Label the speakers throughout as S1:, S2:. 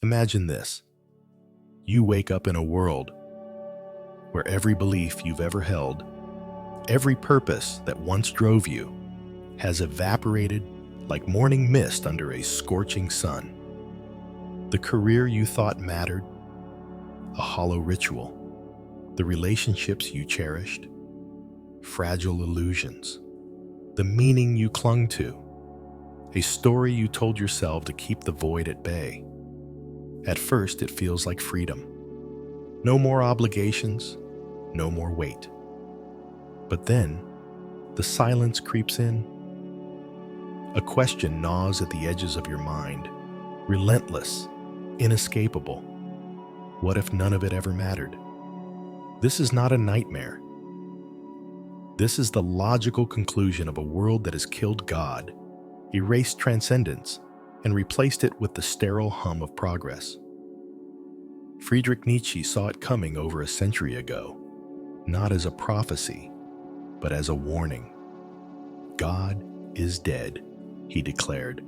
S1: Imagine this. You wake up in a world where every belief you've ever held, every purpose that once drove you, has evaporated like morning mist under a scorching sun. The career you thought mattered, a hollow ritual. The relationships you cherished, fragile illusions. The meaning you clung to, a story you told yourself to keep the void at bay. At first, it feels like freedom. No more obligations, no more weight. But then, the silence creeps in. A question gnaws at the edges of your mind, relentless, inescapable. What if none of it ever mattered? This is not a nightmare. This is the logical conclusion of a world that has killed God, erased transcendence, and replaced it with the sterile hum of progress. Friedrich Nietzsche saw it coming over a century ago, not as a prophecy, but as a warning. God is dead, he declared,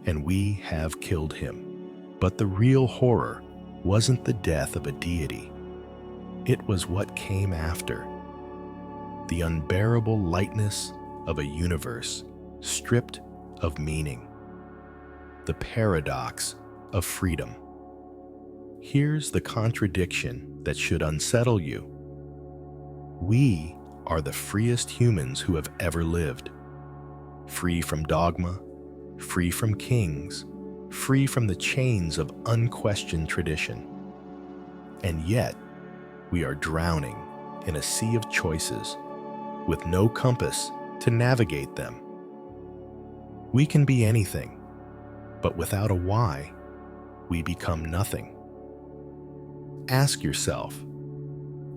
S1: and we have killed him. But the real horror wasn't the death of a deity. It was what came after. The unbearable lightness of a universe stripped of meaning. The paradox of freedom. Here's the contradiction that should unsettle you. We are the freest humans who have ever lived. Free from dogma, free from kings, free from the chains of unquestioned tradition. And yet, we are drowning in a sea of choices with no compass to navigate them. We can be anything, but without a why, we become nothing. Ask yourself,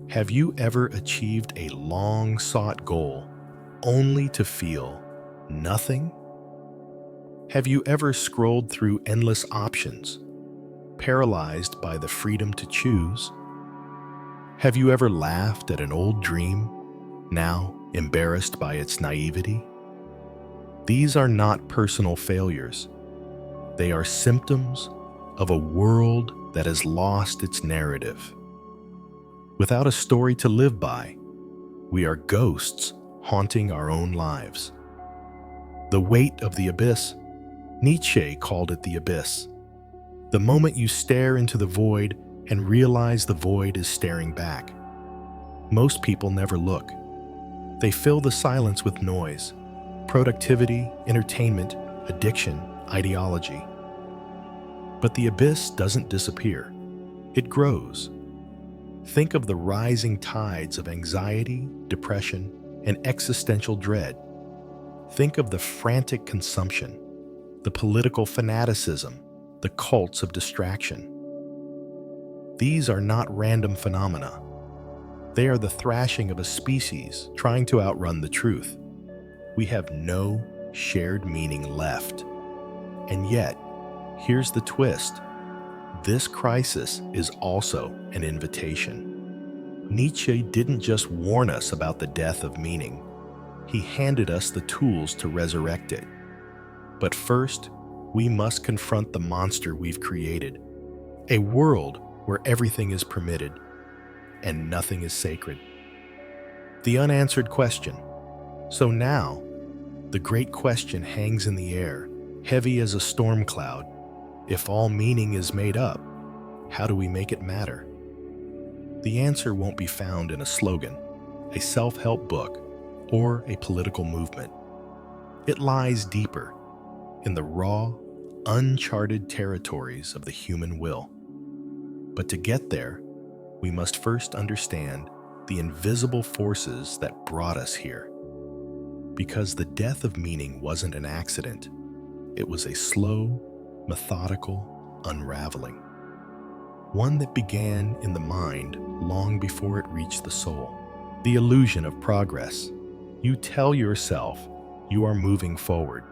S1: have you ever achieved a long-sought goal only to feel nothing? Have you ever scrolled through endless options, paralyzed by the freedom to choose? Have you ever laughed at an old dream, now embarrassed by its naivety? These are not personal failures. They are symptoms of a world that has lost its narrative. Without a story to live by, we are ghosts haunting our own lives. The weight of the abyss. Nietzsche called it the abyss. The moment you stare into the void and realize the void is staring back. Most people never look. They fill the silence with noise, productivity, entertainment, addiction, ideology. But the abyss doesn't disappear. It grows. Think of the rising tides of anxiety, depression, and existential dread. Think of the frantic consumption, the political fanaticism, the cults of distraction. These are not random phenomena. They are the thrashing of a species trying to outrun the truth. We have no shared meaning left. And yet, here's the twist. This crisis is also an invitation. Nietzsche didn't just warn us about the death of meaning. He handed us the tools to resurrect it. But first, we must confront the monster we've created. A world where everything is permitted and nothing is sacred. The unanswered question. So now, the great question hangs in the air, heavy as a storm cloud. If all meaning is made up, how do we make it matter? The answer won't be found in a slogan, a self-help book, or a political movement. It lies deeper, in the raw, uncharted territories of the human will. But to get there, we must first understand the invisible forces that brought us here. Because the death of meaning wasn't an accident. It was a slow, methodical unraveling. One that began in the mind long before it reached the soul. The illusion of progress. You tell yourself you are moving forward.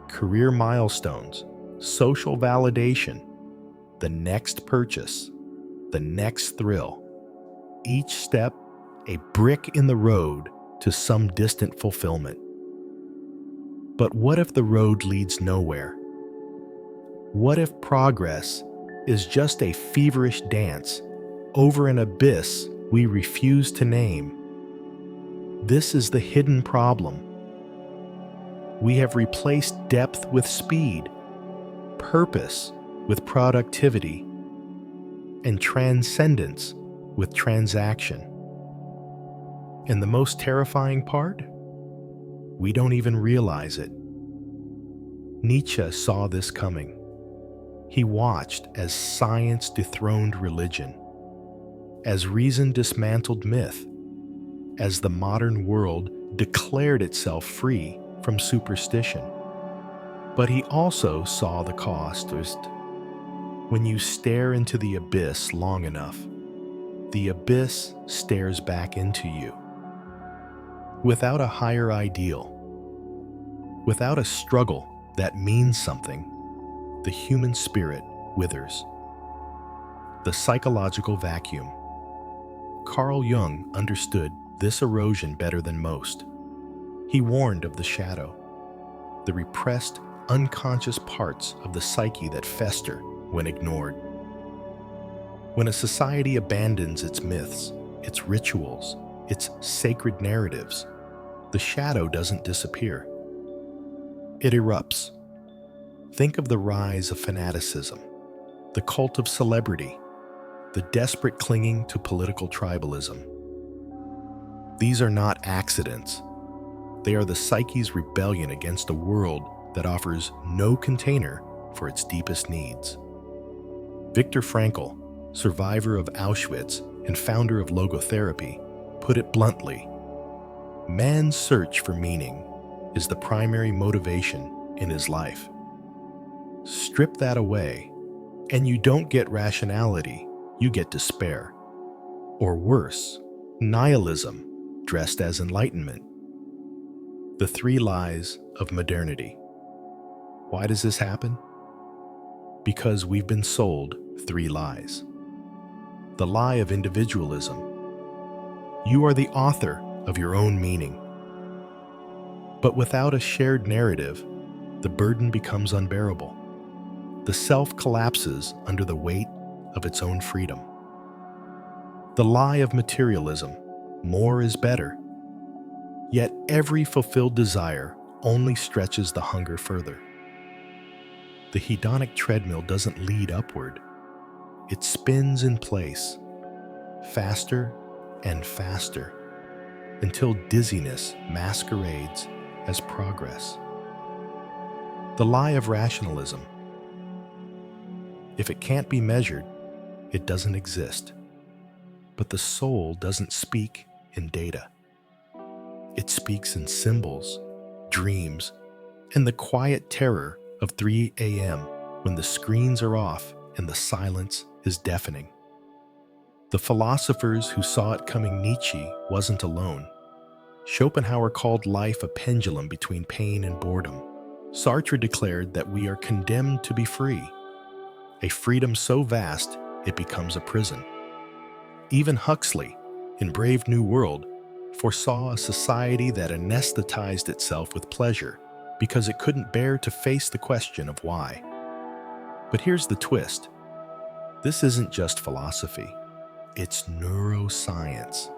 S1: Career milestones, social validation, the next purchase, the next thrill. Each step, a brick in the road to some distant fulfillment. But what if the road leads nowhere? What if progress is just a feverish dance over an abyss we refuse to name. This is the hidden problem. We have replaced depth with speed, purpose with productivity, and transcendence with transaction. And the most terrifying part? We don't even realize it. Nietzsche saw this coming. He watched as science dethroned religion, as reason dismantled myth, as the modern world declared itself free from superstition. But he also saw the cost. When you stare into the abyss long enough, the abyss stares back into you. Without a higher ideal, without a struggle that means something, the human spirit withers. The psychological vacuum. Carl Jung understood this erosion better than most. He warned of the shadow, the repressed, unconscious parts of the psyche that fester when ignored. When a society abandons its myths, its rituals, its sacred narratives, the shadow doesn't disappear. It erupts. Think of the rise of fanaticism, the cult of celebrity, the desperate clinging to political tribalism. These are not accidents. They are the psyche's rebellion against a world that offers no container for its deepest needs. Viktor Frankl, survivor of Auschwitz and founder of logotherapy, put it bluntly: man's search for meaning is the primary motivation in his life. Strip that away, and you don't get rationality, you get despair. Or worse, nihilism dressed as enlightenment. The three lies of modernity. Why does this happen? Because we've been sold three lies. The lie of individualism. You are the author of your own meaning. But without a shared narrative, the burden becomes unbearable. The self collapses under the weight of its own freedom. The lie of materialism. More is better. Yet every fulfilled desire only stretches the hunger further. The hedonic treadmill doesn't lead upward. It spins in place, faster and faster, until dizziness masquerades as progress. The lie of rationalism. If it can't be measured, it doesn't exist. But the soul doesn't speak in data. It speaks in symbols, dreams, and the quiet terror of 3 a.m. when the screens are off and the silence is deafening. The philosophers who saw it coming, Nietzsche wasn't alone. Schopenhauer called life a pendulum between pain and boredom. Sartre declared that we are condemned to be free, a freedom so vast it becomes a prison. Even Huxley, in Brave New World, foresaw a society that anesthetized itself with pleasure because it couldn't bear to face the question of why. But here's the twist. This isn't just philosophy, it's neuroscience.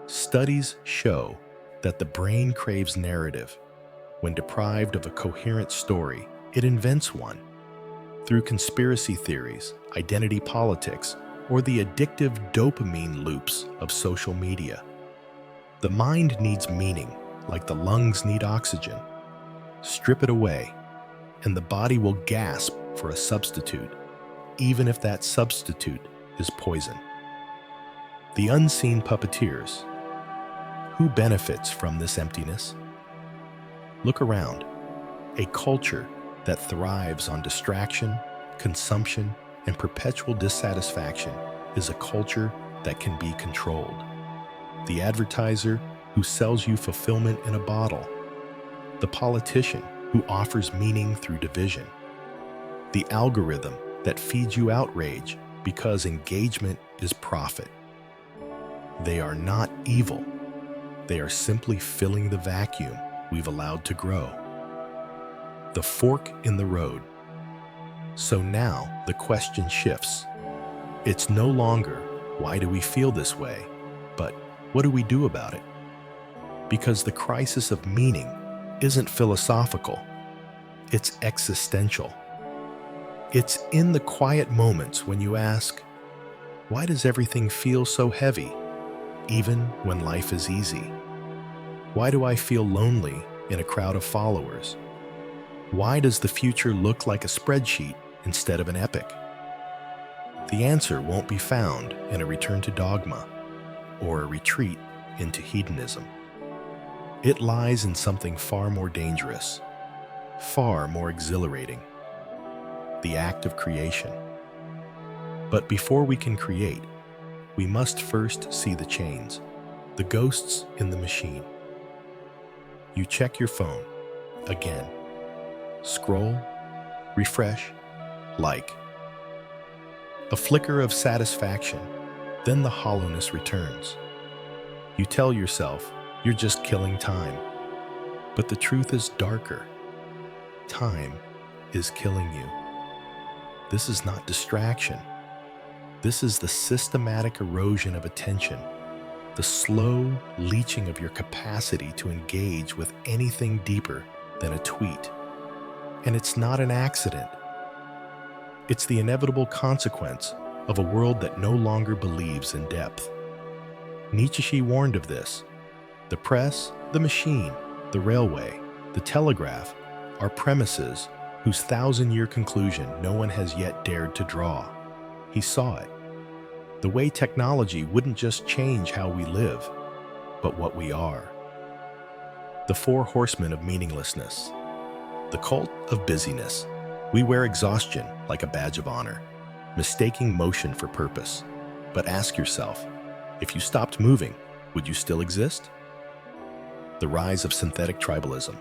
S1: Studies show that the brain craves narrative. When deprived of a coherent story, it invents one. Through conspiracy theories, identity politics, or the addictive dopamine loops of social media. The mind needs meaning, like the lungs need oxygen. Strip it away, and the body will gasp for a substitute, even if that substitute is poison. The unseen puppeteers. Who benefits from this emptiness? Look around. A culture that thrives on distraction, consumption, and perpetual dissatisfaction is a culture that can be controlled. The advertiser who sells you fulfillment in a bottle. The politician who offers meaning through division. The algorithm that feeds you outrage because engagement is profit. They are not evil. They are simply filling the vacuum we've allowed to grow. The fork in the road. So now the question shifts. It's no longer, why do we feel this way? But what do we do about it? Because the crisis of meaning isn't philosophical, it's existential. It's in the quiet moments when you ask, why does everything feel so heavy, even when life is easy? Why do I feel lonely in a crowd of followers? Why does the future look like a spreadsheet instead of an epic? The answer won't be found in a return to dogma or a retreat into hedonism. It lies in something far more dangerous, far more exhilarating, the act of creation. But before we can create, we must first see the chains, the ghosts in the machine. You check your phone, again. Scroll, refresh, like. A flicker of satisfaction, then the hollowness returns. You tell yourself you're just killing time. But the truth is darker. Time is killing you. This is not distraction. This is the systematic erosion of attention, the slow leaching of your capacity to engage with anything deeper than a tweet. And it's not an accident. It's the inevitable consequence of a world that no longer believes in depth. Nietzsche warned of this. The press, the machine, the railway, the telegraph are premises whose thousand-year conclusion no one has yet dared to draw. He saw it. The way technology wouldn't just change how we live, but what we are. The four horsemen of meaninglessness. The cult of busyness. We wear exhaustion like a badge of honor, mistaking motion for purpose. But ask yourself, if you stopped moving, would you still exist? The rise of synthetic tribalism.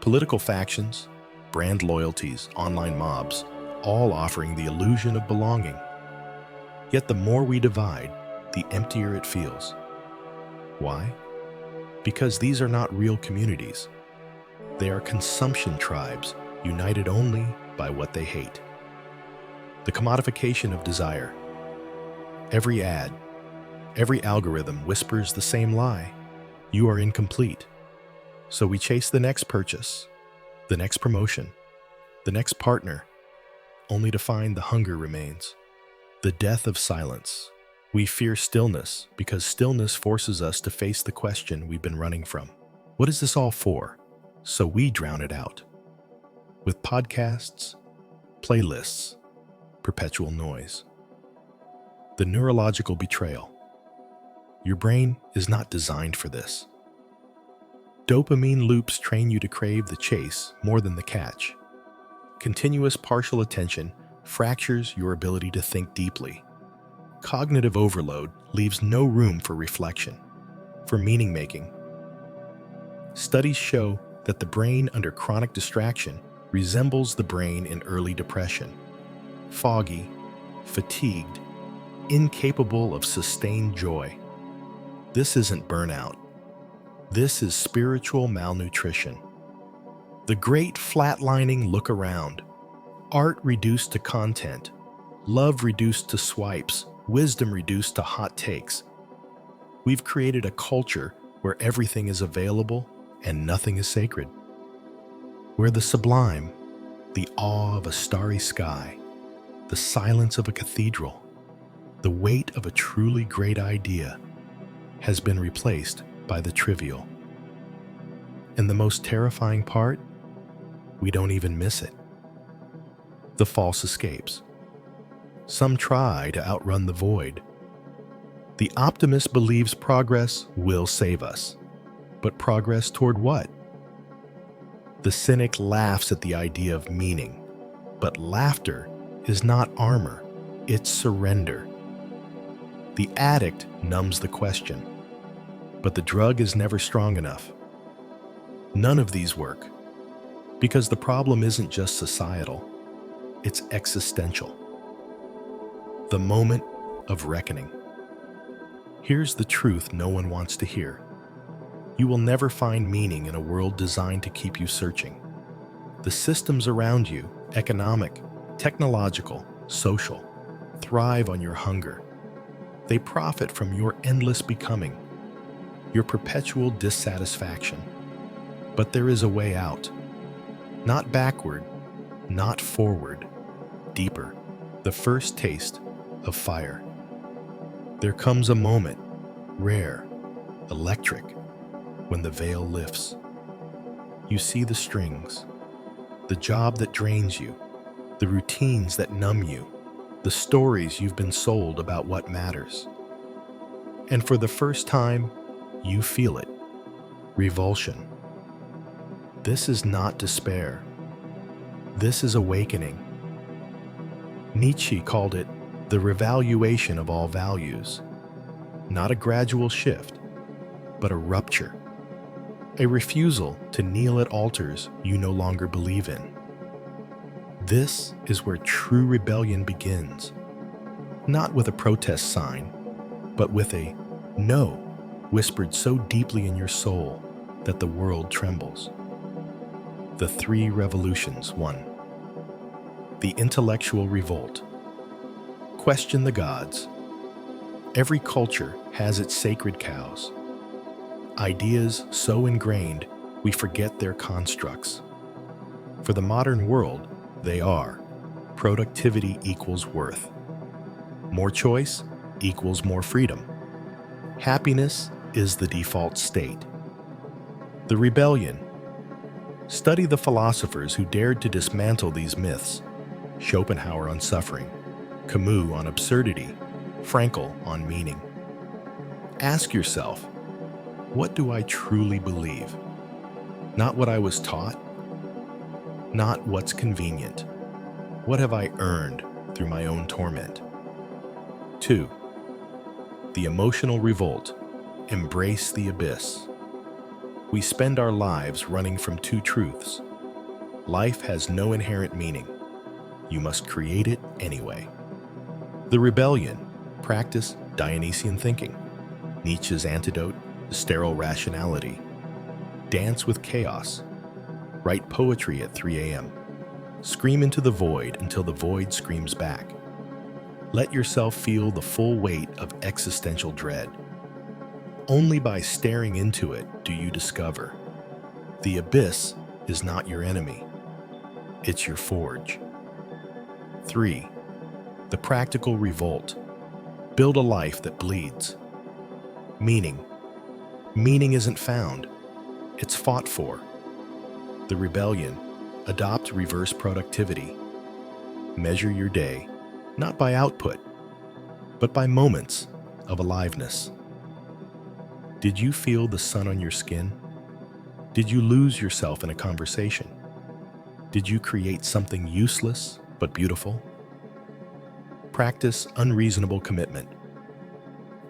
S1: Political factions, brand loyalties, online mobs, all offering the illusion of belonging. Yet the more we divide, the emptier it feels. Why? Because these are not real communities. They are consumption tribes, united only by what they hate. The commodification of desire. Every ad, every algorithm whispers the same lie. You are incomplete. So we chase the next purchase, the next promotion, the next partner, only to find the hunger remains. The death of silence. We fear stillness because stillness forces us to face the question we've been running from. What is this all for? So we drown it out. With podcasts, playlists, perpetual noise. The neurological betrayal. Your brain is not designed for this. Dopamine loops train you to crave the chase more than the catch. Continuous partial attention fractures your ability to think deeply. Cognitive overload leaves no room for reflection, for meaning-making. Studies show that the brain under chronic distraction resembles the brain in early depression. Foggy, fatigued, incapable of sustained joy. This isn't burnout. This is spiritual malnutrition. The great flatlining look around. Art reduced to content, love reduced to swipes, wisdom reduced to hot takes. We've created a culture where everything is available and nothing is sacred. Where the sublime, the awe of a starry sky, the silence of a cathedral, the weight of a truly great idea has been replaced by the trivial. And the most terrifying part? We don't even miss it. The false escapes. Some try to outrun the void. The optimist believes progress will save us. But progress toward what? The cynic laughs at the idea of meaning. But laughter is not armor, it's surrender. The addict numbs the question. But the drug is never strong enough. None of these work. Because the problem isn't just societal. It's existential. The moment of reckoning. Here's the truth no one wants to hear. You will never find meaning in a world designed to keep you searching. The systems around you, economic, Technological, social, thrive on your hunger. They profit from your endless becoming, your perpetual dissatisfaction. But there is a way out. Not backward, not forward, deeper. The first taste of fire. There comes a moment, rare, electric, when the veil lifts. You see the strings, the job that drains you, the routines that numb you, the stories you've been sold about what matters. And for the first time, you feel it. Revulsion. This is not despair. This is awakening. Nietzsche called it the revaluation of all values. Not a gradual shift, but a rupture. A refusal to kneel at altars you no longer believe in. This is where true rebellion begins. Not with a protest sign, but with a no whispered so deeply in your soul that the world trembles. The three revolutions. 1. The intellectual revolt. Question the gods. Every culture has its sacred cows. Ideas so ingrained we forget their constructs. For the modern world, they are: productivity equals worth. More choice equals more freedom. Happiness is the default state. The rebellion. Study the philosophers who dared to dismantle these myths. Schopenhauer on suffering, Camus on absurdity, Frankl on meaning. Ask yourself, what do I truly believe? Not what I was taught, not what's convenient. What have I earned through my own torment? 2. The emotional revolt. Embrace the abyss. We spend our lives running from two truths. Life has no inherent meaning. You must create it anyway. The rebellion. Practice Dionysian thinking. Nietzsche's antidote to sterile rationality. Dance with chaos. Write poetry at 3 a.m. Scream into the void until the void screams back. Let yourself feel the full weight of existential dread. Only by staring into it do you discover the abyss is not your enemy. It's your forge. 3. The practical revolt. Build a life that bleeds. Meaning. Meaning isn't found. It's fought for. The rebellion. Adopt reverse productivity. Measure your day, not by output, but by moments of aliveness. Did you feel the sun on your skin? Did you lose yourself in a conversation? Did you create something useless but beautiful? Practice unreasonable commitment.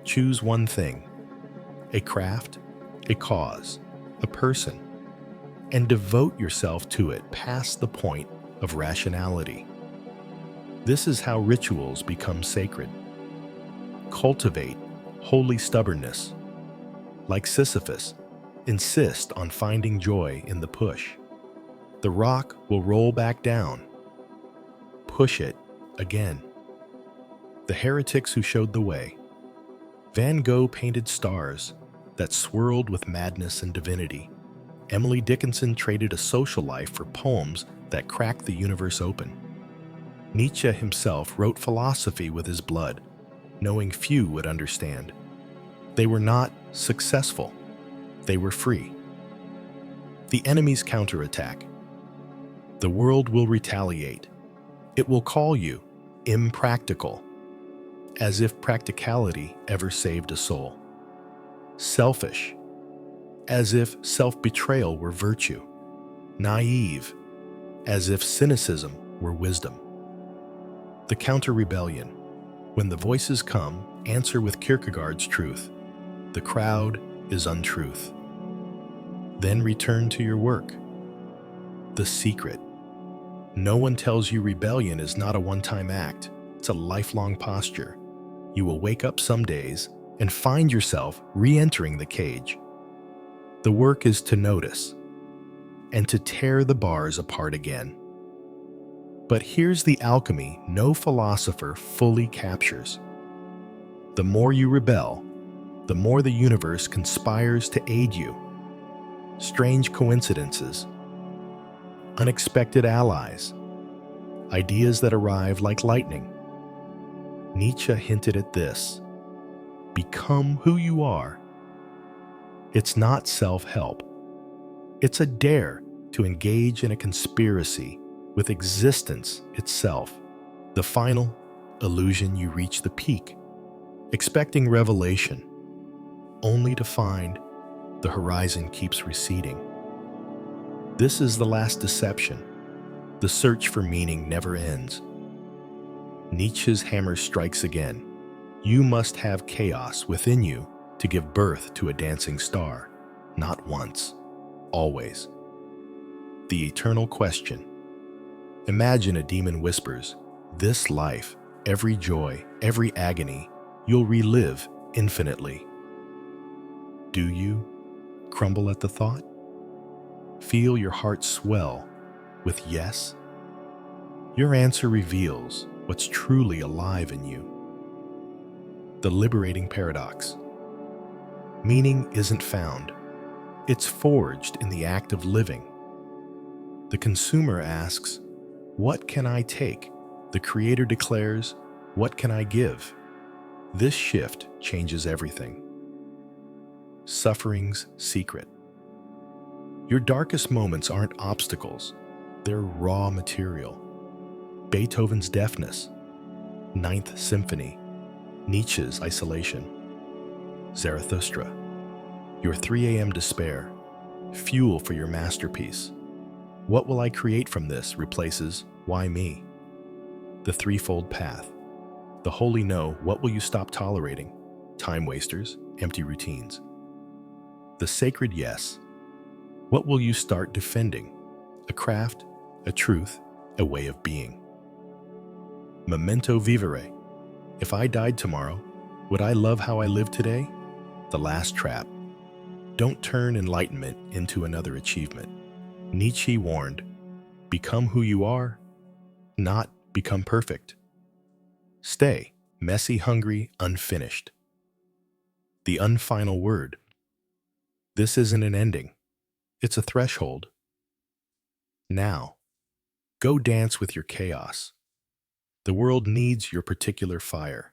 S1: Choose one thing, a craft, a cause, a person, and devote yourself to it past the point of rationality. This is how rituals become sacred. Cultivate holy stubbornness. Like Sisyphus, insist on finding joy in the push. The rock will roll back down. Push it again. The heretics who showed the way. Van Gogh painted stars that swirled with madness and divinity. Emily Dickinson traded a social life for poems that cracked the universe open. Nietzsche himself wrote philosophy with his blood, knowing few would understand. They were not successful. They were free. The enemy's counterattack. The world will retaliate. It will call you impractical, as if practicality ever saved a soul. Selfish, as if self-betrayal were virtue. Naive, as if cynicism were wisdom. The counter-rebellion. When the voices come, answer with Kierkegaard's truth. The crowd is untruth. Then return to your work. The secret. No one tells you rebellion is not a one-time act. It's a lifelong posture. You will wake up some days and find yourself re-entering the cage. The work is to notice and to tear the bars apart again. But here's the alchemy no philosopher fully captures. The more you rebel, the more the universe conspires to aid you. Strange coincidences, unexpected allies, ideas that arrive like lightning. Nietzsche hinted at this. Become who you are. It's not self-help. It's a dare to engage in a conspiracy with existence itself. The final illusion, you reach the peak, expecting revelation, only to find the horizon keeps receding. This is the last deception. The search for meaning never ends. Nietzsche's hammer strikes again. You must have chaos within you to give birth to a dancing star. Not once, always. The eternal question. Imagine a demon whispers, this life, every joy, every agony, you'll relive infinitely. Do you crumble at the thought? Feel your heart swell with yes? Your answer reveals what's truly alive in you. The liberating paradox. Meaning isn't found. It's forged in the act of living. The consumer asks, what can I take? The creator declares, what can I give? This shift changes everything. Suffering's secret. Your darkest moments aren't obstacles. They're raw material. Beethoven's deafness, Ninth Symphony, Nietzsche's isolation, Zarathustra, your 3 a.m. despair, fuel for your masterpiece. What will I create from this replaces why me? The threefold path. The holy no, what will you stop tolerating? Time wasters, empty routines. The sacred yes. What will you start defending? A craft, a truth, a way of being. Memento vivere. If I died tomorrow, would I love how I live today? The last trap. Don't turn enlightenment into another achievement. Nietzsche warned, become who you are, not become perfect. Stay messy, hungry, unfinished. The unfinal word. This isn't an ending. It's a threshold. Now, go dance with your chaos. The world needs your particular fire.